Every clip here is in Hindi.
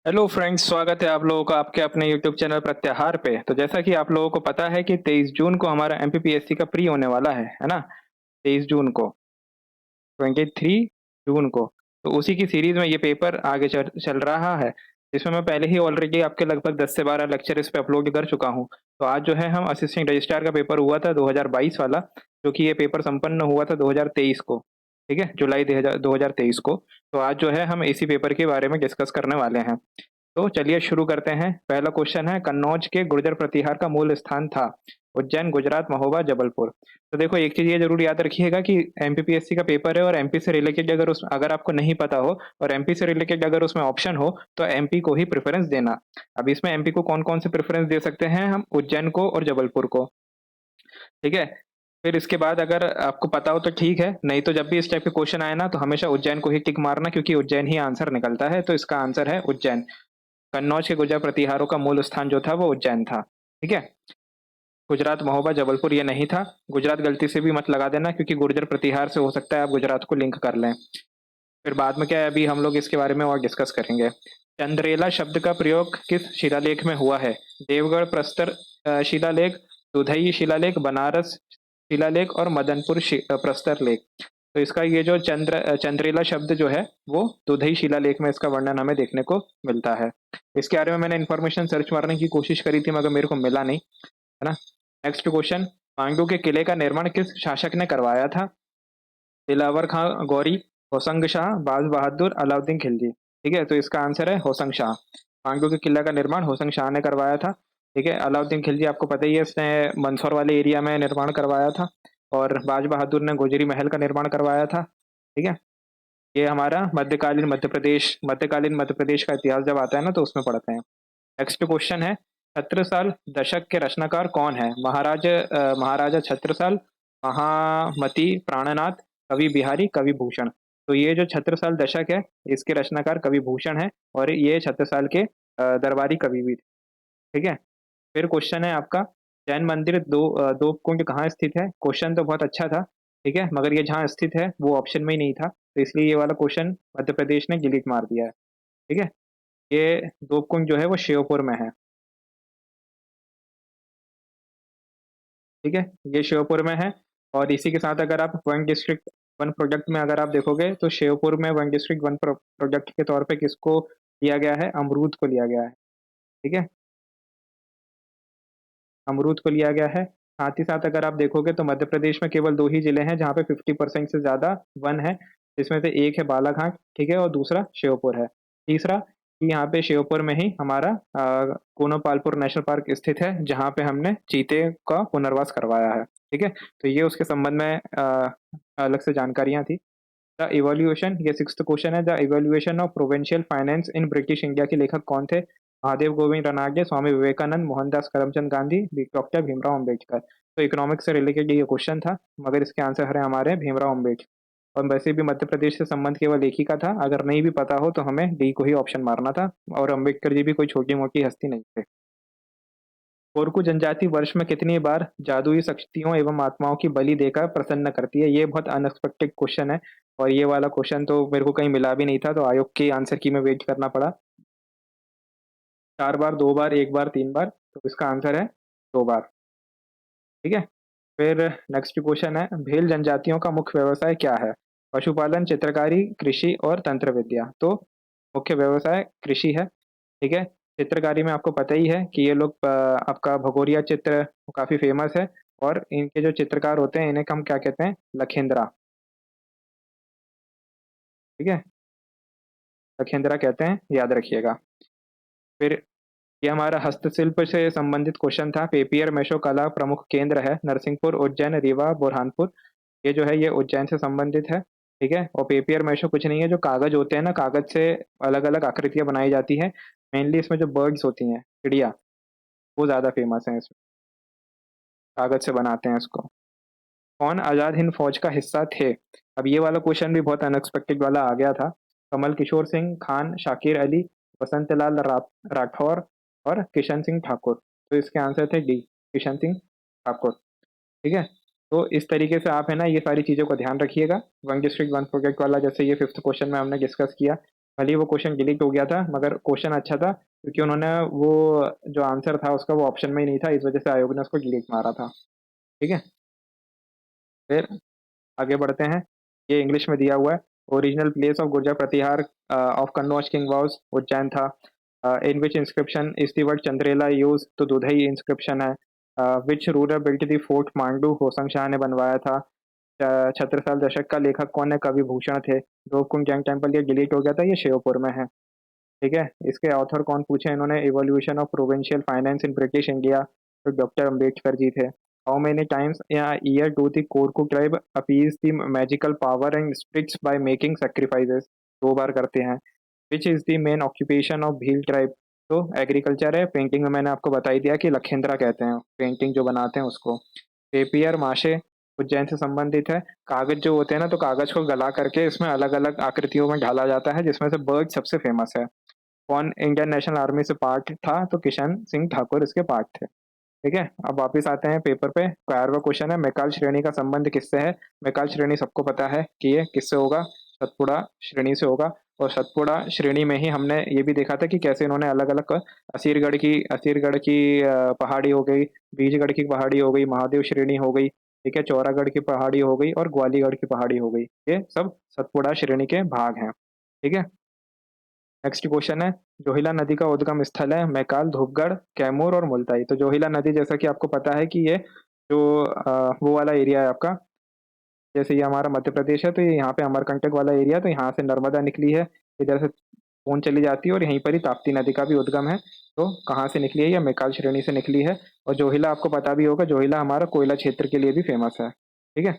हेलो फ्रेंड्स, स्वागत है आप लोगों का आपके अपने यूट्यूब चैनल प्रत्याहार पे। तो जैसा कि आप लोगों को पता है कि 23 जून को हमारा एमपीपीएससी का प्री होने वाला है ना। 23 जून को, 23 जून को। तो उसी की सीरीज में ये पेपर आगे चल रहा है, जिसमें मैं पहले ही ऑलरेडी आपके लगभग 10 से 12 लेक्चर इस पे अपलोड कर चुका हूँ। तो आज जो है हम असिस्टेंट रजिस्ट्रार का पेपर हुआ था 2022 वाला, जो कि ये पेपर संपन्न हुआ था 2023 को। ठीक है, जुलाई 2023 को। तो आज जो है हम इसी पेपर के बारे में डिस्कस करने वाले हैं। तो चलिए शुरू करते हैं। पहला क्वेश्चन है, कन्नौज के गुर्जर प्रतिहार का मूल स्थान था? उज्जैन, गुजरात, महोबा, जबलपुर। तो देखो, एक चीज ये जरूर याद रखिएगा कि एमपीपीएससी का पेपर है और एमपी से रिलेटेड अगर आपको नहीं पता हो और एमपी से रिलेटेड अगर उसमें ऑप्शन हो तो एमपी को ही प्रेफरेंस देना। अब इसमें एमपी को कौन कौन से प्रेफरेंस दे सकते हैं हम? उज्जैन को और जबलपुर को। ठीक है। फिर इसके बाद अगर आपको पता हो तो ठीक है, नहीं तो जब भी इस टाइप के क्वेश्चन आए ना तो हमेशा उज्जैन को ही टिक मारना, क्योंकि उज्जैन ही आंसर निकलता है। तो इसका आंसर है उज्जैन। कन्नौज के गुर्जर प्रतिहारों का मूल स्थान जो था वो उज्जैन था। ठीक है। गुजरात, महोबा, जबलपुर ये नहीं था। गुजरात गलती से भी मत लगा देना, क्योंकि गुर्जर प्रतिहार से हो सकता है आप गुजरात को लिंक कर लें। फिर बाद में क्या है, अभी हम लोग इसके बारे में और डिस्कस करेंगे। चंद्रेला शब्द का प्रयोग किस शिलालेख में हुआ है? देवगढ़ प्रस्तर शिलालेख, दुधई शिलालेख, बनारस शिलालेख और मदनपुर प्रस्तर लेख। तो इसका ये जो चंद्रेला शब्द जो है वो दुधई शिलालेख में इसका वर्णन हमें देखने को मिलता है। इसके बारे में मैंने इन्फॉर्मेशन सर्च मारने की कोशिश करी थी, मगर मेरे को मिला नहीं, है ना। नेक्स्ट क्वेश्चन, पांडु के किले का निर्माण किस शासक ने करवाया था? दिलावर खां गौरी, होसंग शाह, बाज बहादुर, अलाउद्दीन खिलजी। ठीक है, तो इसका आंसर है होसंग शाह। पांडु के किला का निर्माण होसंग शाह ने करवाया था। ठीक है, अलाउद्दीन खिलजी आपको पता ही है, इसने मंदसौर वाले एरिया में निर्माण करवाया था। और बाज बहादुर ने गोजरी महल का निर्माण करवाया था। ठीक है। ये हमारा मध्यकालीन मध्य प्रदेश का इतिहास जब आता है ना तो उसमें पढ़ते हैं। नेक्स्ट क्वेश्चन है, छत्रसाल दशक के रचनाकार कौन है? महाराजा छत्रसाल, महामती प्राणनाथ, कवि बिहारी, कवि भूषण। तो ये जो छत्रसाल दशक है इसके रचनाकार कवि भूषण है, और ये छत्रसाल के दरबारी कवि भी थे। ठीक है। फिर क्वेश्चन है आपका, जैन मंदिर दोपकुंड कहाँ स्थित है? क्वेश्चन तो बहुत अच्छा था, ठीक है, मगर ये जहाँ स्थित है वो ऑप्शन में ही नहीं था, तो इसलिए ये वाला क्वेश्चन मध्य प्रदेश ने डिलीट मार दिया है। ठीक है। ये दोपकुंड जो है वो श्योपुर में है। ठीक है, ये श्योपुर में है। और इसी के साथ अगर आप वन डिस्ट्रिक्ट वन प्रोजेक्ट में अगर आप देखोगे तो श्योपुर में वन डिस्ट्रिक्ट वन प्रोजेक्ट के तौर पे किसको लिया गया है? अमरूद को लिया गया है। ठीक है, अमरूद को लिया गया है। साथ ही साथ अगर आप देखोगे तो मध्य प्रदेश में केवल दो ही जिले हैं जहाँ पे 50% से ज्यादा वन है, जिसमें से एक है बालाघाट, ठीक है, और दूसरा श्योपुर है। तीसरा कि यहाँ पे श्योपुर में ही हमारा कोनो पालपुर नेशनल पार्क स्थित है, जहाँ पे हमने चीते का पुनर्वास करवाया है। ठीक है, तो ये उसके संबंध में अलग से जानकारियां थी। द इवोल्यूशन, ये सिक्स्थ क्वेश्चन है, the evolution of provincial finance in British India के लेखक कौन थे? महादेव गोविंद रनाडे, स्वामी विवेकानंद, मोहनदास करमचंद गांधी, डॉक्टर भीमराव अम्बेडकर। तो इकोनॉमिक्स से रिलेटेड ये क्वेश्चन था, मगर इसके आंसर है हमारे भीमराव अम्बेडकर। और वैसे भी मध्य प्रदेश से संबंध केवल एक ही का था, अगर नहीं भी पता हो तो हमें डी को ही ऑप्शन मारना था। और अम्बेडकर जी भी कोई छोटी मोटी हस्ती नहीं थे। कोरकू जनजाति वर्ष में कितनी बार जादुई शक्तियों एवं आत्माओं की बलि देकर प्रसन्न करती है? ये बहुत अनएक्सपेक्टेड क्वेश्चन है, और ये वाला क्वेश्चन तो मेरे को कहीं मिला भी नहीं था, तो आयोग के आंसर की में वेट करना पड़ा। 4 बार, 2 बार, 1 बार, 3 बार। तो इसका आंसर है 2 बार। ठीक है। फिर नेक्स्ट क्वेश्चन है, भेल जनजातियों का मुख्य व्यवसाय क्या है? पशुपालन, चित्रकारी, कृषि और तंत्र विद्या। तो मुख्य व्यवसाय कृषि है। ठीक है। चित्रकारी में आपको पता ही है कि ये लोग आपका भगोरिया चित्र काफी फेमस है, और इनके जो चित्रकार होते हैं इन्हें हम क्या कहते हैं? लखेंद्रा। ठीक है, लखेंद्रा कहते हैं, याद रखिएगा। फिर ये हमारा हस्तशिल्प से संबंधित क्वेश्चन था। पेपियर मेशो कला प्रमुख केंद्र है नरसिंहपुर, उज्जैन, रीवा, बुरहानपुर। ये जो है ये उज्जैन से संबंधित है। ठीक है, और पेपियर मेशो कुछ नहीं है, जो कागज होते हैं ना, कागज से अलग अलग आकृतियां बनाई जाती है। मेनली इसमें जो बर्ड्स होती हैं, चिड़िया, वो ज्यादा फेमस है, इसमें कागज से बनाते हैं इसको। कौन आजाद हिंद फौज का हिस्सा थे? अब ये वाला क्वेश्चन भी बहुत अनएक्सपेक्टेड वाला आ गया था। कमल किशोर सिंह, खान शाकिर अली, वसंत लाल राठौर और किशन सिंह ठाकुर। तो इसके आंसर थे डी, किशन सिंह ठाकुर। ठीक है। तो इस तरीके से आप है ना ये सारी चीज़ों को ध्यान रखिएगा। वन डिस्ट्रिक्ट वन प्रोजेक्ट वाला जैसे ये फिफ्थ क्वेश्चन में हमने डिस्कस किया, भले ही वो क्वेश्चन डिलीट हो गया था, मगर क्वेश्चन अच्छा था, क्योंकि उन्होंने वो जो आंसर था उसका वो ऑप्शन में ही नहीं था, इस वजह से आयोग ने उसको डिलीट मारा था। ठीक है, फिर आगे बढ़ते हैं। ये इंग्लिश में दिया हुआ है। Original place of Gurjara Pratihara of Kannauj king was Ujjain था। In which inscription is the word Chandela use, तो दुधई इंस्क्रिप्शन है। Which ruler built the fort Mandu, Hoshang Shah ने बनवाया था। छत्रसाल दशक का लेखक कौन है, कवि भूषण थे। रूपकुंड जैन टेम्पल ये डिलीट हो गया था, ये श्योपुर में है। ठीक है, इसके ऑथर कौन पूछे इन्होंने, evolution of provincial finance in British India, तो डॉक्टर अंबेडकर जी थे। How many times year do the Korku tribe appease the magical power and spirits by making sacrifices, 2 बार करते हैं। Which is the main occupation of Bhil tribe, तो एग्रीकल्चर है। पेंटिंग में मैंने आपको बता ही दिया कि लखेंद्रा कहते हैं पेंटिंग जो बनाते हैं उसको। पेपियर माशे उज्जैन से संबंधित है। कागज जो होते हैं ना, तो कागज को गला करके इसमें अलग अलग आकृतियों में ढाला जाता है, जिसमें से बर्ड सबसे फेमस है। कौन इंडियन नेशनल आर्मी से पार्ट था, तो किशन सिंह ठाकुर इसके पार्ट थे। ठीक है, अब वापिस आते हैं पेपर पे। 11वां क्वेश्चन है, मैकाल श्रेणी का संबंध किससे है। मैकाल श्रेणी सबको पता है कि ये किससे होगा, सतपुड़ा श्रेणी से होगा। और सतपुड़ा श्रेणी में ही हमने ये भी देखा था कि कैसे इन्होंने अलग अलग असीरगढ़ की पहाड़ी हो गई, बीजगढ़ की पहाड़ी हो गई, महादेव श्रेणी हो गई, ठीक है, चौरागढ़ की पहाड़ी हो गई और ग्वालीगढ़ की पहाड़ी हो गई, ये सब सतपुड़ा श्रेणी के भाग हैं। ठीक है, नेक्स्ट क्वेश्चन है, जोहिला नदी का उद्गम स्थल है मैकाल, धूपगढ़, कैमूर और मुल्ताई। तो जोहिला नदी जैसा कि आपको पता है कि ये जो वो वाला एरिया है आपका, जैसे ये हमारा मध्य प्रदेश है, तो ये यहाँ पे अमरकंटक वाला एरिया, तो यहाँ से नर्मदा निकली है, इधर से पून चली जाती है और यहीं पर ही ताप्ती नदी का भी उद्गम है। तो कहाँ से निकली है, या मैकाल श्रेणी से निकली है। और जोहिला आपको पता भी होगा, जोहिला हमारा कोयला क्षेत्र के लिए भी फेमस है। ठीक है,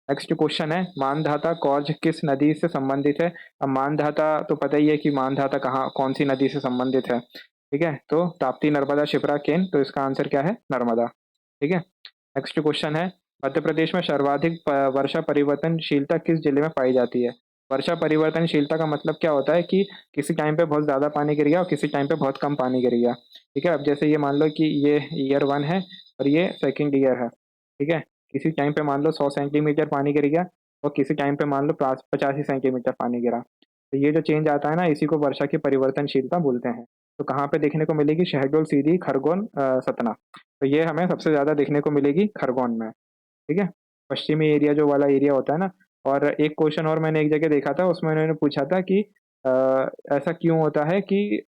नेक्स्ट क्वेश्चन है, मानधाता कौज किस नदी से संबंधित है। अब मानधाता तो पता ही है कि मानधाता कहाँ कौन सी नदी से संबंधित है। ठीक है, तो ताप्ती, नर्मदा, शिप्रा, केन, तो इसका आंसर क्या है, नर्मदा। ठीक है, नेक्स्ट क्वेश्चन है, मध्य प्रदेश में सर्वाधिक वर्षा परिवर्तनशीलता किस जिले में पाई जाती है। वर्षा परिवर्तनशीलता का मतलब क्या होता है कि किसी टाइम पे बहुत ज्यादा पानी गिर गया और किसी टाइम पे बहुत कम पानी गिर गया। ठीक है, अब जैसे ये मान लो कि ये ईयर 1 है और ये सेकंड ईयर है। ठीक है, किसी टाइम पे मान लो 100 सेंटीमीटर पानी गिर गया और किसी टाइम पे मान लो 85 सेंटीमीटर पानी गिरा, तो ये जो चेंज आता है ना, इसी को वर्षा की परिवर्तनशीलता बोलते हैं। तो कहाँ पे देखने को मिलेगी, शहडोल, सीधी, खरगोन, सतना। तो ये हमें सबसे ज्यादा देखने को मिलेगी खरगोन में। ठीक है, पश्चिमी एरिया जो वाला एरिया होता है ना। और एक क्वेश्चन और मैंने एक जगह देखा था, उसमें उन्होंने पूछा था कि अ, ऐसा क्यों होता है कि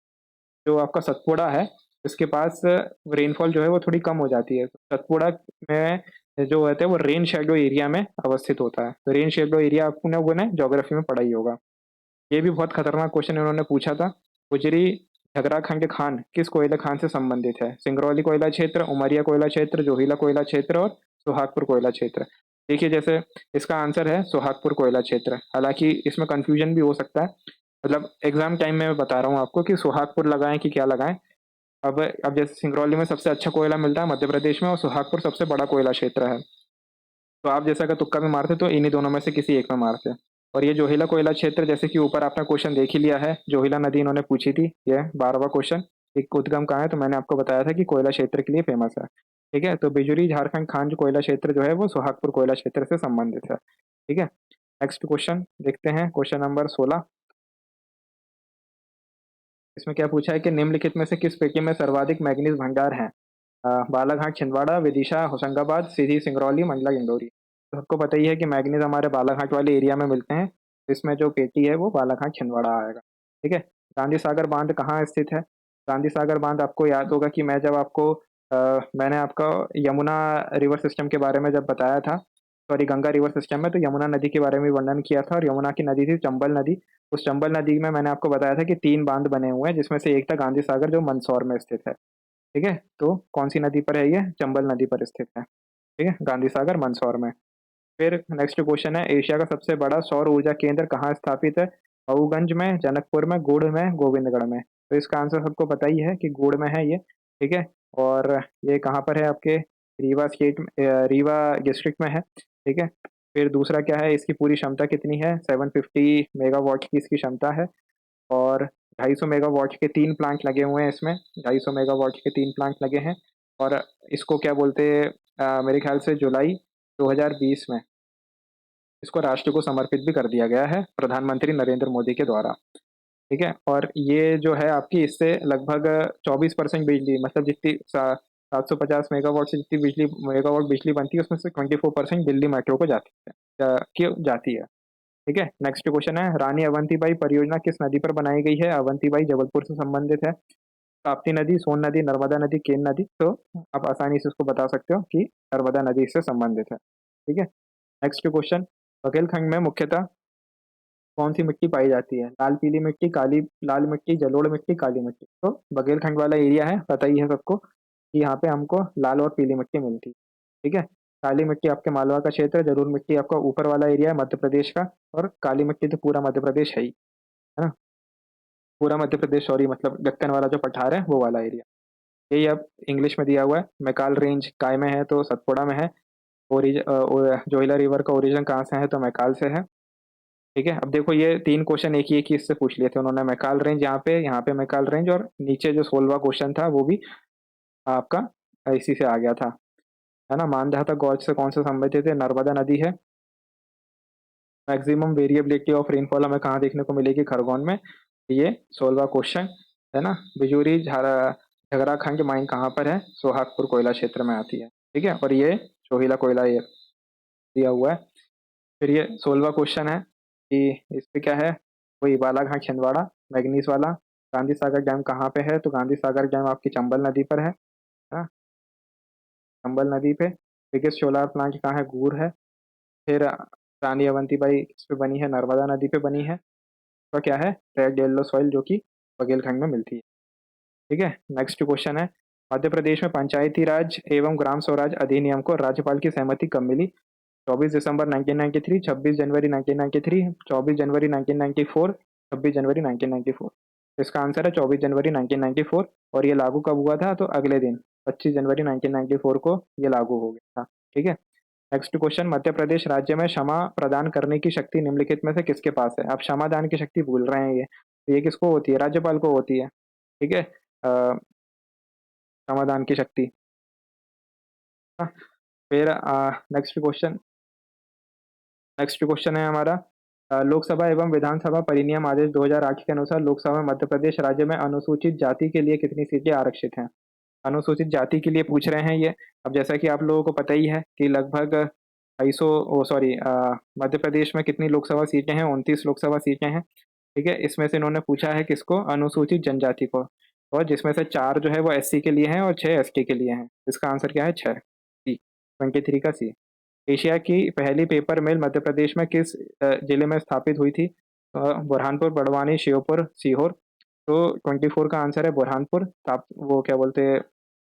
जो आपका सतपुड़ा है, इसके पास रेनफॉल जो है वो थोड़ी कम हो जाती है। सतपुड़ा में जो होता है वो रेन शेडो एरिया में अवस्थित होता है। तो रेन शेडो एरिया आपने वो ना ज्योग्राफी में पढ़ा ही होगा। ये भी बहुत खतरनाक क्वेश्चन इन्होंने पूछा था। गुजरी झगड़ा खंड खान किस कोयला खान से संबंधित है। सिंगरौली कोयला क्षेत्र, उमरिया कोयला क्षेत्र, जोहिला कोयला क्षेत्र और सुहागपुर कोयला क्षेत्र। देखिए, जैसे इसका आंसर है सुहागपुर कोयला क्षेत्र, हालांकि इसमें कंफ्यूजन भी हो सकता है। मतलब एग्जाम टाइम में मैं बता रहा हूँ आपको कि सुहागपुर लगाएं कि क्या लगाएं। अब जैसे सिंगरौली में सबसे अच्छा कोयला मिलता है मध्य प्रदेश में, और सुहागपुर सबसे बड़ा कोयला क्षेत्र है। तो आप जैसा अगर तुक्का में मारते तो इन्हीं दोनों में से किसी एक में मारते। और ये जोहिला कोयला क्षेत्र, जैसे कि ऊपर आपने क्वेश्चन देख ही लिया है, जोहिला नदी इन्होंने पूछी थी, ये 12वां क्वेश्चन। एक उद्गम कहाँ है, तो मैंने आपको बताया था कि कोयला क्षेत्र के लिए फेमस है। ठीक है, तो बिजुरी झारखंड खान जो कोयला क्षेत्र जो है वो सुहागपुर कोयला क्षेत्र से संबंधित है। ठीक है, नेक्स्ट क्वेश्चन देखते हैं, क्वेश्चन नंबर 16। इसमें क्या पूछा है कि निम्नलिखित में से किस पेटी में सर्वाधिक मैग्नीज भंडार है। बालाघाट, छिंदवाड़ा, विदिशा, होशंगाबाद, सीधी, सिंगरौली, मंडला, इंदौरी। तो सबको पता ही है कि मैग्नीज हमारे बालाघाट वाले एरिया में मिलते हैं, तो इसमें जो पेटी है वो बालाघाट, छिंदवाड़ा आएगा। ठीक है, गांधी सागर बांध कहाँ स्थित है। गांधी सागर बांध आपको याद होगा कि मैं जब आपको मैंने आपको यमुना रिवर सिस्टम के बारे में जब बताया था, सॉरी गंगा रिवर सिस्टम में, तो यमुना नदी के बारे में वर्णन किया था। और यमुना की नदी थी चंबल नदी। उस चंबल नदी में मैंने आपको बताया था कि 3 बांध बने हुए हैं, जिसमें से एक था गांधी सागर जो मंदसौर में स्थित है। ठीक है, तो कौन सी नदी पर है, ये चंबल नदी पर स्थित है। ठीक है, गांधी सागर मंदसौर में। फिर नेक्स्ट क्वेश्चन है, एशिया का सबसे बड़ा सौर ऊर्जा केंद्र कहाँ स्थापित है। मऊगंज में, जनकपुर में, गुड़ में, गोविंदगढ़ में। तो इसका आंसर सबको पता ही है कि गुड़ में है ये। ठीक है, और ये कहाँ पर है, आपके रीवा स्टेट, रीवा डिस्ट्रिक्ट में है। ठीक है, फिर दूसरा क्या है, इसकी पूरी क्षमता कितनी है, 750 मेगावाट की इसकी क्षमता है। और 250 मेगावाट के 3 प्लांट लगे हुए हैं इसमें, 250 मेगावाट के 3 प्लांट लगे हैं। और इसको क्या बोलते हैं, मेरे ख्याल से जुलाई 2020 में इसको राष्ट्र को समर्पित भी कर दिया गया है प्रधानमंत्री नरेंद्र मोदी के द्वारा। ठीक है। और ये जो है आपकी इससे लगभग 24% बिजली, मतलब जितनी 750 मेगावाट से जितनी मेगावाट बिजली बनती है उसमें से 24% दिल्ली मेट्रो को जाती है, क्यों जाती है। ठीक है। नेक्स्ट क्वेश्चन है, रानी अवंतीबाई परियोजना किस नदी पर बनाई गई है? अवंतीबाई जबलपुर से संबंधित है। ताप्ती नदी, सोन नदी, नर्मदा नदी, केन नदी। तो आप आसानी से उसको बता सकते हो कि नर्मदा नदी से संबंधित है। ठीक है। नेक्स्ट क्वेश्चन, बुंदेलखंड में मुख्यतः कौन सी मिट्टी पाई जाती है? लाल पीली मिट्टी, काली लाल मिट्टी, जलोढ़ मिट्टी, काली मिट्टी। तो बघेलखंड वाला एरिया है, पता ही है सबको कि यहाँ पे हमको लाल और पीली मिट्टी मिलती है। ठीक है। काली मिट्टी आपके मालवा का क्षेत्र है, जलोढ़ मिट्टी आपका ऊपर वाला एरिया है मध्य प्रदेश का, और काली मिट्टी तो पूरा मध्य प्रदेश है ही, है ना। पूरा मध्य प्रदेश, सॉरी, मतलब दक्कन वाला जो पठार है वो वाला एरिया। यही अब इंग्लिश में दिया हुआ है। मैकाल रेंज काय में है? तो सतपुड़ा में है। जोहिला रिवर का ओरिजिन कहाँ से है? तो मैकाल से है। ठीक है। अब देखो ये तीन क्वेश्चन एक ही इससे पूछ लिए थे उन्होंने। मैकाल रेंज यहाँ पे मैकाल रेंज, और नीचे जो 16वां क्वेश्चन था वो भी आपका इसी से आ गया था, है ना। मानधाता गॉर्ज से कौन से संबंधित है? नर्मदा नदी है। मैक्सिमम वेरिएबिलिटी ऑफ रेनफॉल हमें कहाँ देखने को मिलेगी? खरगोन में। ये 16वां क्वेश्चन, है ना। बिजूरी झगराखंड माइन कहाँ पर है? सोहागपुर कोयला क्षेत्र में आती है। ठीक है। और ये चोहिला कोयला ये दिया हुआ है। फिर ये 16वां क्वेश्चन है कि इस पे क्या है? वही बालाघाट छिंदवाड़ा मैग्नीज वाला। गांधी सागर डैम कहाँ पे है? तो गांधी सागर डैम आपकी चंबल नदी पर है, हाँ, चंबल नदी पे। बिगेस्ट सोलार प्लांट कहाँ है? गूर है। फिर रानी अवंतीबाई किस पे बनी है? नर्मदा नदी पे बनी है। तो क्या है? रेड येलो सॉइल, जो कि बघेलखंड में मिलती है। ठीक है। नेक्स्ट क्वेश्चन है, मध्य प्रदेश में पंचायती राज एवं ग्राम स्वराज अधिनियम को राज्यपाल की सहमति कब मिली? 24 दिसंबर 1993, 26 जनवरी 1993, 24 जनवरी 1994, 26 जनवरी 1994। इसका आंसर है 24 जनवरी 1994। और ये लागू कब हुआ था? तो अगले दिन 25 जनवरी 1994 को ये लागू हो गया था। ठीक है। नेक्स्ट क्वेश्चन, मध्य प्रदेश राज्य में क्षमा प्रदान करने की शक्ति निम्नलिखित में से किसके पास है? आप क्षमा दान की शक्ति भूल रहे हैं ये, तो ये किसको होती है? राज्यपाल को होती है। ठीक है। क्षमा दान की शक्ति। हाँ। फिर नेक्स्ट क्वेश्चन है हमारा, लोकसभा एवं विधानसभा परिनियम आदेश 2008 के अनुसार लोकसभा में मध्य प्रदेश राज्य में अनुसूचित जाति के लिए कितनी सीटें आरक्षित हैं? अनुसूचित जाति के लिए पूछ रहे हैं ये। अब जैसा कि आप लोगों को पता ही है कि लगभग 250, ओ सॉरी, मध्य प्रदेश में कितनी लोकसभा सीटें हैं? 29 लोकसभा सीटें हैं। ठीक है। इसमें से इन्होंने पूछा है किसको? अनुसूचित जनजाति को। और जिसमें से 4 जो है वो एससी के लिए हैं और 6 एसटी के लिए हैं। इसका आंसर क्या है? 6, सी, 23 का सी। एशिया की पहली पेपर मिल मध्य प्रदेश में किस जिले में स्थापित हुई थी? बुरहानपुर, बड़वानी, श्योपुर, सीहोर। तो 24 का आंसर है बुरहानपुर। ताप वो क्या बोलते हैं,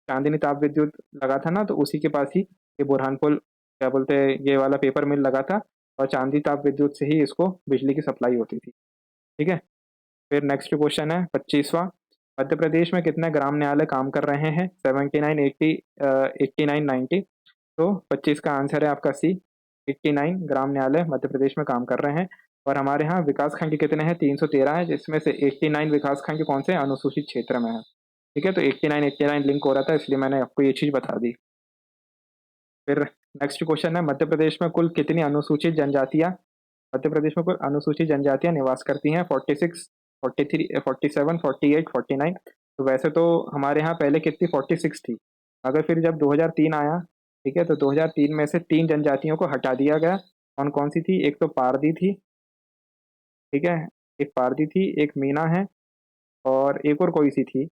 चांदनी ताप विद्युत लगा था ना, तो उसी के पास ही ये बुरहानपुर क्या बोलते हैं ये वाला पेपर मिल लगा था। और चांदी ताप विद्युत से ही इसको बिजली की सप्लाई होती थी। ठीक है। फिर नेक्स्ट क्वेश्चन है 25वां, मध्य प्रदेश में कितने ग्राम न्यायालय काम कर रहे हैं? 79, 80, 89, 90। तो 25 का आंसर है आपका सी, 89 ग्राम न्यायालय मध्य प्रदेश में काम कर रहे हैं। और हमारे यहाँ विकास खंड कितने हैं? 313 है, जिसमें से 89 विकास खंड कौन से? अनुसूचित क्षेत्र में है। ठीक है। तो 89 89 लिंक हो रहा था, इसलिए मैंने आपको ये चीज बता दी। फिर नेक्स्ट क्वेश्चन है, मध्य प्रदेश में कुल कितनी अनुसूचित जनजातियां मध्य प्रदेश में कुल अनुसूचित जनजातियां निवास करती हैं? 46, 43, 47, 48, 49। तो वैसे तो हमारे यहाँ पहले कितनी 46 थी, मगर फिर जब 2003 आया, ठीक है, तो 2003 में से 3 जनजातियों को हटा दिया गया। कौन कौन सी थी? एक तो पारदी थी, ठीक है, एक पारदी थी, एक मीना है, और एक और कोई सी थी।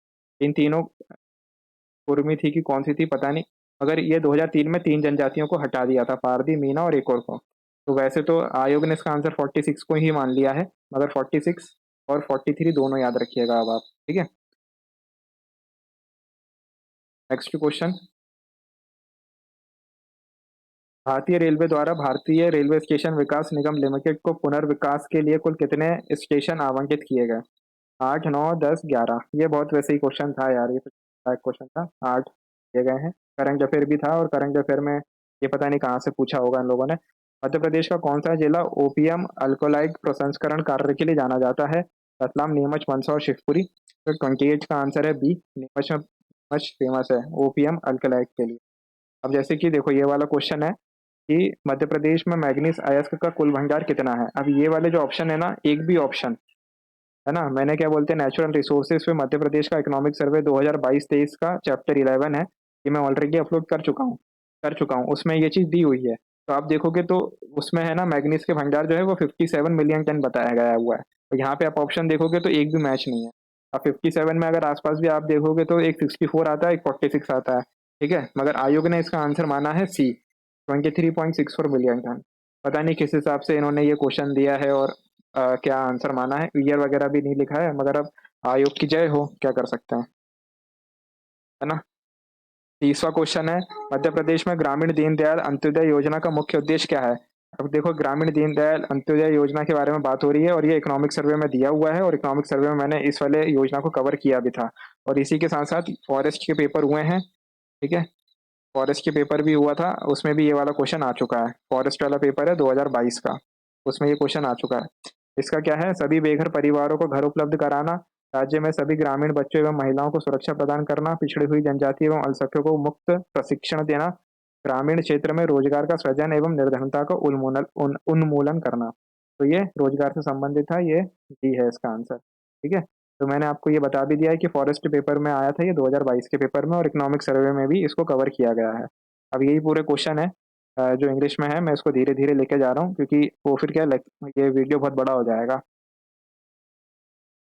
इन तीनों, कुर्मी थी कि कौन सी थी पता नहीं, मगर ये 2003 में 3 जनजातियों को हटा दिया था, पारदी, मीना और एक और को। तो वैसे तो आयोग ने इसका आंसर 46 को ही मान लिया है, मगर 46 और 43 दोनों याद रखिएगा अब आप। ठीक है। नेक्स्ट क्वेश्चन, भारतीय रेलवे द्वारा भारतीय रेलवे स्टेशन विकास निगम लिमिटेड को पुनर्विकास के लिए कुल कितने स्टेशन आवंटित किए गए? 8, 9, 10, 11। ये बहुत वैसे ही क्वेश्चन था यार, ये तो क्वेश्चन था। 8 दिए गए हैं। करंट अफेयर भी था, और करंट अफेयर में ये पता नहीं कहाँ से पूछा होगा इन लोगों ने। मध्य प्रदेश का कौन सा जिला ओपीएम अल्कोलाइड प्रसंस्करण कार्य के लिए जाना जाता है? रतलाम, नीमच, मंदसौर और शिवपुरी। तो 28 का आंसर है बी, नीमच में मच फेमस है ओपीएम अल्कोलाइड के लिए। अब जैसे कि देखो ये वाला क्वेश्चन है कि मध्य प्रदेश में मैग्नीज अयस्क का कुल भंडार कितना है? अब ये वाले जो ऑप्शन है ना, एक भी ऑप्शन है ना। मैंने क्या बोलते हैं नेचुरल रिसोर्सेज पे मध्य प्रदेश का इकोनॉमिक सर्वे 2022-23 का चैप्टर 11 है, ये मैं ऑलरेडी अपलोड कर चुका हूँ, उसमें ये चीज़ दी हुई है। तो आप देखोगे तो उसमें है ना मैग्नीज के भंडार जो है वो 57 मिलियन टन बताया गया हुआ है। तो यहाँ पे आप ऑप्शन देखोगे तो एक भी मैच नहीं है। अब 57 में अगर आसपास भी आप देखोगे तो एक 64 आता है, एक 46 आता है। ठीक है, मगर आयोग ने इसका आंसर माना है सी, 23.64 मिलियन टन। पता नहीं किस हिसाब से इन्होंने ये क्वेश्चन दिया है और क्या आंसर माना है, ईयर वगैरह भी नहीं लिखा है, मगर अब आयोग की जय हो, क्या कर सकते हैं, है ना। 30वां क्वेश्चन है, मध्य प्रदेश में ग्रामीण दीनदयाल अंत्योदय योजना का मुख्य उद्देश्य क्या है। अब देखो ग्रामीण दीनदयाल अंत्योदय योजना के बारे में बात हो रही है और ये इकोनॉमिक सर्वे में दिया हुआ है, और इकोनॉमिक सर्वे में मैंने इस वाले योजना को कवर किया भी था। और इसी के साथ साथ फॉरेस्ट के पेपर हुए हैं। ठीक है, फॉरेस्ट के पेपर भी हुआ था, उसमें भी ये वाला क्वेश्चन आ चुका है। फॉरेस्ट वाला पेपर है 2022 का, उसमें ये क्वेश्चन आ चुका है। इसका क्या है, सभी बेघर परिवारों को घर उपलब्ध कराना, राज्य में सभी ग्रामीण बच्चों एवं महिलाओं को सुरक्षा प्रदान करना, पिछड़ी हुई जनजाति एवं अल्पसंख्यकों को मुक्त प्रशिक्षण देना, ग्रामीण क्षेत्र में रोजगार का सृजन एवं निर्धनता का उन्मूलन करना। तो ये रोजगार से संबंधित था, ये डी है इसका आंसर। ठीक है, तो मैंने आपको ये बता भी दिया है कि फॉरेस्ट पेपर में आया था ये 2022 के पेपर में, और इकोनॉमिक सर्वे में भी इसको कवर किया गया है। अब यही पूरे क्वेश्चन है जो इंग्लिश में है, मैं इसको धीरे धीरे लेके जा रहा हूँ क्योंकि वो फिर क्या ये वीडियो बहुत बड़ा हो जाएगा,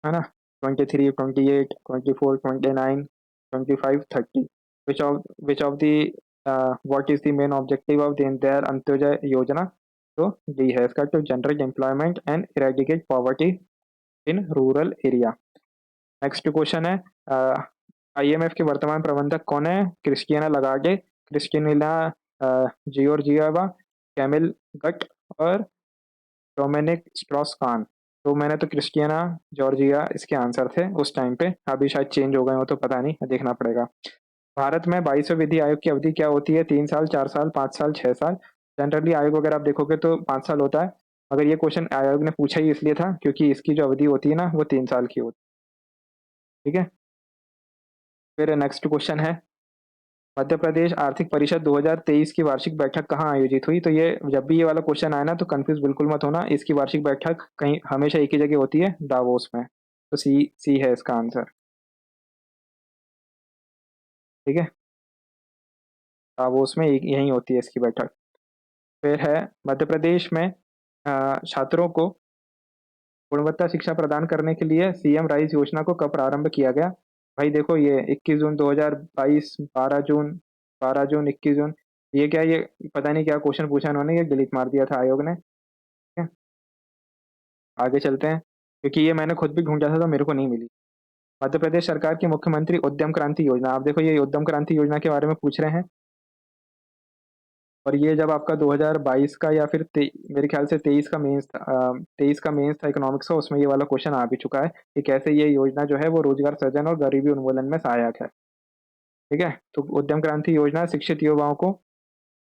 है ना। 23, 28, 24, 29, 25, 30। Which of the what is the main objective of Deendayal Antyodaya Yojana. तो डी है इसका, to generate employment and eradicate poverty in rural area. Next question है, आईएमएफ के वर्तमान प्रबंधक कौन है। क्रिस्टियाना लगार्डे, क्रिस्टिनिना जियोर्जियावा, कैमिल गट और डोमिनिक स्ट्रॉस कान। तो मैंने तो क्रिस्टियाना जॉर्जिया इसके आंसर थे उस टाइम पे, अभी शायद चेंज हो गए हो तो पता नहीं, देखना पड़ेगा। भारत में 22वें विधि आयोग की अवधि क्या होती है, 3 साल, 4 साल, 5 साल, 6 साल। जनरली आयोग अगर आप देखोगे तो 5 साल होता है, मगर ये क्वेश्चन आयोग ने पूछा ही इसलिए था क्योंकि इसकी जो अवधि होती है ना वो 3 साल की होती है। ठीक है, फिर नेक्स्ट क्वेश्चन है, मध्य प्रदेश आर्थिक परिषद 2023 की वार्षिक बैठक कहाँ आयोजित हुई। तो ये जब भी ये वाला क्वेश्चन आए ना तो कंफ्यूज बिल्कुल मत होना, इसकी वार्षिक बैठक कहीं हमेशा एक ही जगह होती है, दावोस में। तो सी सी है इसका आंसर। ठीक है, दावोस में यही होती है इसकी बैठक। फिर है, मध्य प्रदेश में छात्रों को गुणवत्ता शिक्षा प्रदान करने के लिए सीएम राइज योजना को कब प्रारंभ किया गया। भाई देखो ये 21 जून 2022, 12 जून, 12 जून, 21 जून। ये क्या, ये पता नहीं क्या क्वेश्चन पूछा इन्होंने, ये डिलीट मार दिया था आयोग ने। ठीक है, आगे चलते हैं, क्योंकि ये मैंने खुद भी ढूंढा था तो मेरे को नहीं मिली। मध्य प्रदेश सरकार की मुख्यमंत्री उद्यम क्रांति योजना, आप देखो ये उद्यम क्रांति योजना के बारे में पूछ रहे हैं। और ये जब आपका 2022 का या फिर मेरे ख्याल से 23 का मेंस था, 23 का मेंस था इकोनॉमिक्स का, उसमें ये वाला क्वेश्चन आ भी चुका है कि कैसे ये योजना जो है वो रोजगार सृजन और गरीबी उन्मूलन में सहायक है। ठीक है, तो उद्यम क्रांति योजना शिक्षित युवाओं को,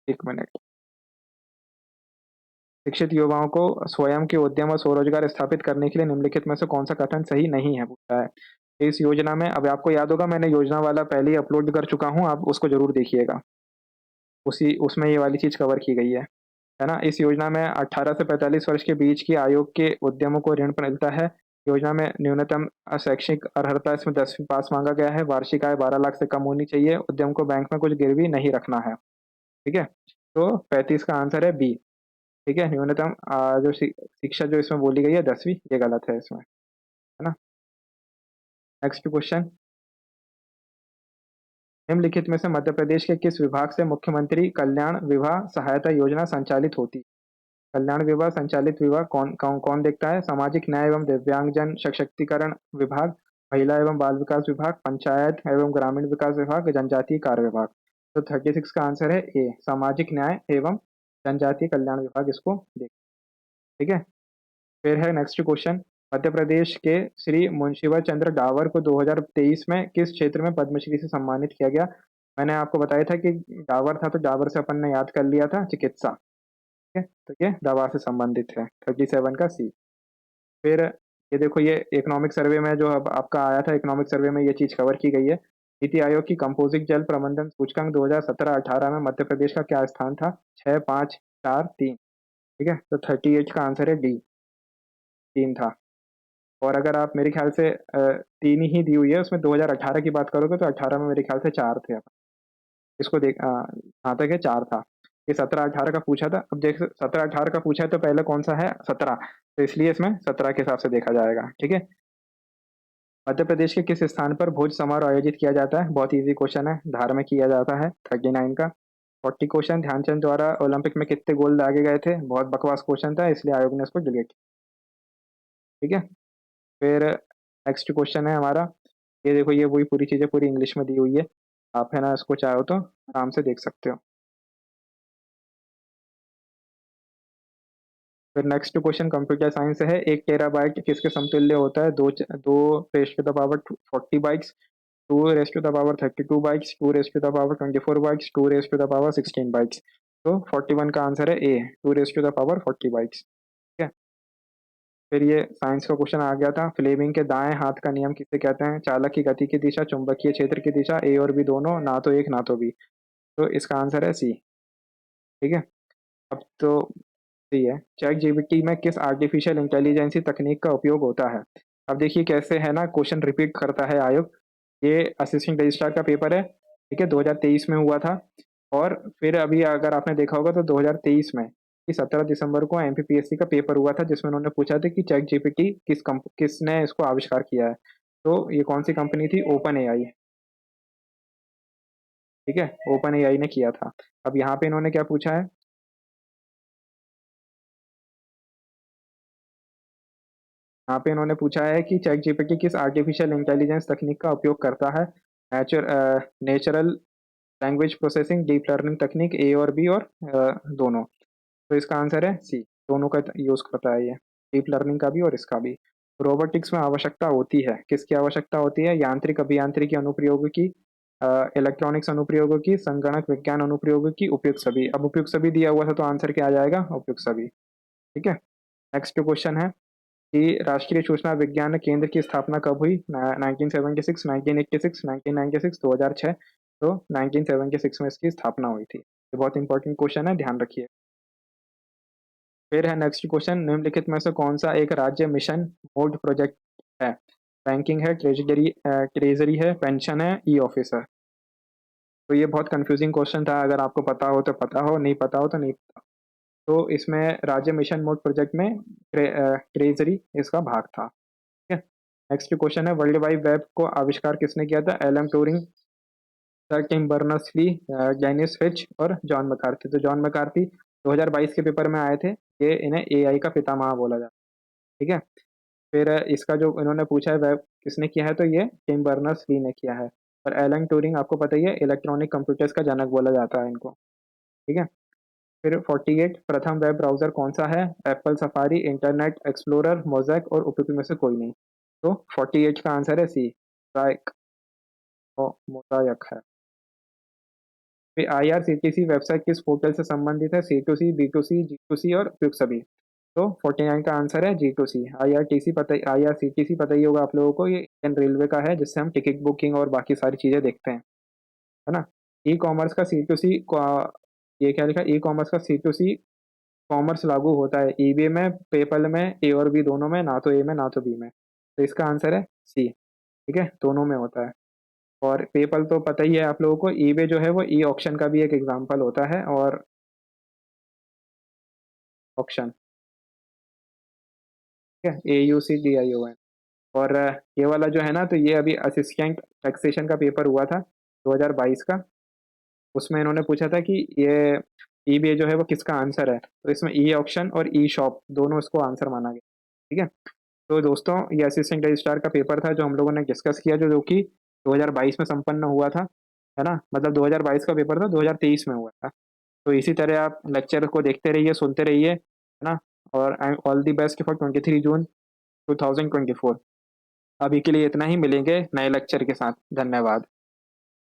एक मिनट, शिक्षित युवाओं को स्वयं के उद्यम और स्वरोजगार स्थापित करने के लिए निम्नलिखित में से कौन सा कथन सही नहीं है, पूछा है। इस योजना में, अब आपको याद होगा मैंने योजना वाला पहले ही अपलोड कर चुका हूँ, आप उसको जरूर देखिएगा, उसी उसमें ये वाली चीज कवर की गई है ना। इस योजना में 18 से 45 वर्ष के बीच की आयोग के उद्यमों को ऋण मिलता है। योजना में न्यूनतम शैक्षिक अर्हता इसमें 10वीं पास मांगा गया है, वार्षिक आय 12 लाख से कम होनी चाहिए, उद्यम को बैंक में कुछ गिरवी नहीं रखना है। ठीक है, तो 35 का आंसर है बी। ठीक है, न्यूनतम जो शिक्षा जो इसमें बोली गई है 10वीं, ये गलत है इसमें, है ना। नेक्स्ट क्वेश्चन, निम्नलिखित में से मध्य प्रदेश के किस विभाग से मुख्यमंत्री कल्याण विवाह सहायता योजना संचालित होती। कल्याण विभाग संचालित विभाग कौन कौन कौन देखता है, सामाजिक न्याय एवं दिव्यांगजन सशक्तिकरण विभाग, महिला एवं बाल विकास विभाग, पंचायत एवं ग्रामीण विकास विभाग, जनजातीय कार्य विभाग। तो 36 का आंसर है ए, सामाजिक न्याय एवं जनजातीय कल्याण विभाग इसको देख। ठीक है, फिर है नेक्स्ट क्वेश्चन, मध्य प्रदेश के श्री मुंशीवर चंद्र डावर को 2023 में किस क्षेत्र में पद्मश्री से सम्मानित किया गया। मैंने आपको बताया था कि डावर था, तो डावर से अपन ने याद कर लिया था चिकित्सा। ठीक है, तो ये दवा से संबंधित है, 37 का सी। फिर ये देखो, ये इकोनॉमिक सर्वे में जो अब आपका आया था, इकोनॉमिक सर्वे में ये चीज कवर की गई है। नीति आयोग की कंपोजिट जल प्रबंधन सूचकांक 2017-18 में मध्य प्रदेश का क्या स्थान था, 6, 5, 4, 3। ठीक है, तो 38 का आंसर है डी, 3 था। और अगर आप मेरे ख्याल से 3 ही दी हुई है, उसमें 2018 की बात करोगे तो 18 में मेरे ख्याल से 4 थे। इसको देख जहाँ तक है 4 था। ये 17-18 का पूछा था। अब देख 17-18 का पूछा है तो पहले कौन सा है 17, तो इसलिए इसमें 17 के हिसाब से देखा जाएगा। ठीक है। मध्य प्रदेश के किस स्थान पर भोज समारोह आयोजित किया जाता है? बहुत इजी क्वेश्चन है, धार में किया जाता है 39 का। 40 क्वेश्चन, ध्यानचंद द्वारा ओलंपिक में कितने गोल्ड दागे गए थे? बहुत बकवास क्वेश्चन था, इसलिए आयोग ने उसको डिलीट किया। ठीक है। फिर नेक्स्ट क्वेश्चन है हमारा, ये देखो ये वही पूरी चीजें पूरी इंग्लिश में दी हुई है, आप है ना इसको चाहो तो आराम से देख सकते हो। फिर नेक्स्ट क्वेश्चन कंप्यूटर साइंस है, 1 टेराबाइट किसके समतुल्य होता है? दो raise to the power 40 bytes, 2 raise to the power 32 bytes, 2 raise to the power 24 bytes, 2 raise to the power 16 bytes. तो 41 का आंसर है A, 2 raise to the power 40 bytes. ठीक है। फिर ये साइंस का क्वेश्चन आ गया था, फ्लेमिंग के दाएं हाथ का नियम किसे कहते हैं? चालक की गति की दिशा, चुंबकीय क्षेत्र की दिशा, ए और बी दोनों, ना तो एक ना तो बी। तो इसका आंसर है सी। ठीक है। अब तो सही है, चैट जीपीटी में किस आर्टिफिशियल इंटेलिजेंसी तकनीक का उपयोग होता है? अब देखिए कैसे है ना, क्वेश्चन रिपीट करता है आयोग। ये असिस्टेंट रजिस्ट्रार का पेपर है, ठीक है, 2023 में हुआ था। और फिर अभी अगर आपने देखा होगा तो 2023 में कि 17 दिसंबर को एमपीपीएससी का पेपर हुआ था, जिसमें उन्होंने पूछा था कि चैट जीपीटी किसने इसको आविष्कार किया है। तो ये कौन सी कंपनी थी? Open AI. ठीक है, ओपन एआई ने किया था। अब यहाँ पे इन्होंने क्या पूछा है? यहाँ पे इन्होंने पूछा है कि चैट जीपीटी किस आर्टिफिशियल इंटेलिजेंस तकनीक का उपयोग करता है? Natural language processing, deep learning तकनीक, ए और बी और दोनों। तो इसका आंसर है सी, दोनों का यूज करता है ये, डीप लर्निंग का भी और इसका भी। रोबोटिक्स में आवश्यकता होती है, किसकी आवश्यकता होती है? यांत्रिक अभियांत्रिकी अनुप्रयोगों की, इलेक्ट्रॉनिक्स अनुप्रयोगों की, संगणक विज्ञान अनुप्रयोगों की, उपयुक्त सभी। अब उपयुक्त सभी दिया हुआ था तो आंसर क्या आ जाएगा? उपयुक्त सभी। ठीक है। नेक्स्ट क्वेश्चन है कि राष्ट्रीय सूचना विज्ञान केंद्र की स्थापना कब हुई? 1976, 1986, 1996, 2006। तो 1976 में इसकी स्थापना हुई थी। ये बहुत इंपॉर्टेंट क्वेश्चन है, ध्यान रखिए। फिर है नेक्स्ट क्वेश्चन, निम्नलिखित में से कौन सा एक राज्य मिशन मोड प्रोजेक्ट है? बैंकिंग है, ट्रेजरी है, पेंशन है, ई ऑफिस है। तो ये बहुत कंफ्यूजिंग क्वेश्चन था, अगर आपको पता हो तो पता हो, नहीं पता हो तो नहीं पता। तो इसमें राज्य मिशन मोड प्रोजेक्ट में ट्रेजरी इसका भाग था। ठीक है। नेक्स्ट क्वेश्चन है, वर्ल्ड वाइड वेब को आविष्कार किसने किया था? L M Turing, sir Tim Berners-Lee, Dennis Fitch और जॉन मैकार्थी। तो जॉन मैकार्थी 2022 के पेपर में आए थे, ये इन्हें एआई का पितामह बोला जाता है। ठीक है। फिर इसका जो इन्होंने पूछा है वेब किसने किया है, तो ये टिम बर्नर्स-ली ने किया है। और एलन ट्यूरिंग आपको पता ही है, इलेक्ट्रॉनिक कंप्यूटर्स का जनक बोला जाता है इनको। ठीक है। फिर 48, प्रथम वेब ब्राउज़र कौन-सा है? Apple safari, internet explorer, mosaic और उपयुक्त में से कोई नहीं। तो 48 का आंसर है सी, मोज़ाइक मोज़ायक है। फिर आईआरसीटीसी वेबसाइट किस पोर्टल से संबंधित है? C to C, B to C, G to C और उपयुक्त सभी। तो 49 का आंसर है जी टू सी। आईआरसीटीसी पता ही होगा आप लोगों को, ये इंडियन रेलवे का है, जिससे हम टिकट बुकिंग और बाकी सारी चीज़ें देखते हैं, है ना? ई कॉमर्स का सी टू सी, ये क्या लिखा? ई कॉमर्स का सी टू सी कॉमर्स लागू होता है ईबे में, पेपल में, ए और बी दोनों में, ना तो ए में ना तो बी में। तो इसका आंसर है सी। ठीक है, दोनों में होता है। और पेपल तो पता ही है आप लोगों को, ईबे जो है वो ई ऑक्शन का भी एक एग्जाम्पल होता है, और ऑक्शन, ठीक है, AUCTION। और ये वाला जो है ना, तो ये अभी असिस्टेंट टैक्सेशन का पेपर हुआ था 2022 का। उसमें इन्होंने पूछा था कि ये ईबे जो है वो किसका आंसर है, तो इसमें ई ऑक्शन और ई शॉप दोनों इसको आंसर माना गया। ठीक है। तो दोस्तों ये असिस्टेंट रजिस्ट्रार का पेपर था जो हम लोगों ने डिस्कस किया, जो कि 2022 में संपन्न हुआ था, है ना? मतलब 2022 का पेपर था, 2023 में हुआ था। तो इसी तरह आप लेक्चर को देखते रहिए, सुनते रहिए, है ना? और आई ऑल दी बेस्ट फॉर 23 जून 2024। अभी के लिए इतना ही, मिलेंगे नए लेक्चर के साथ। धन्यवाद।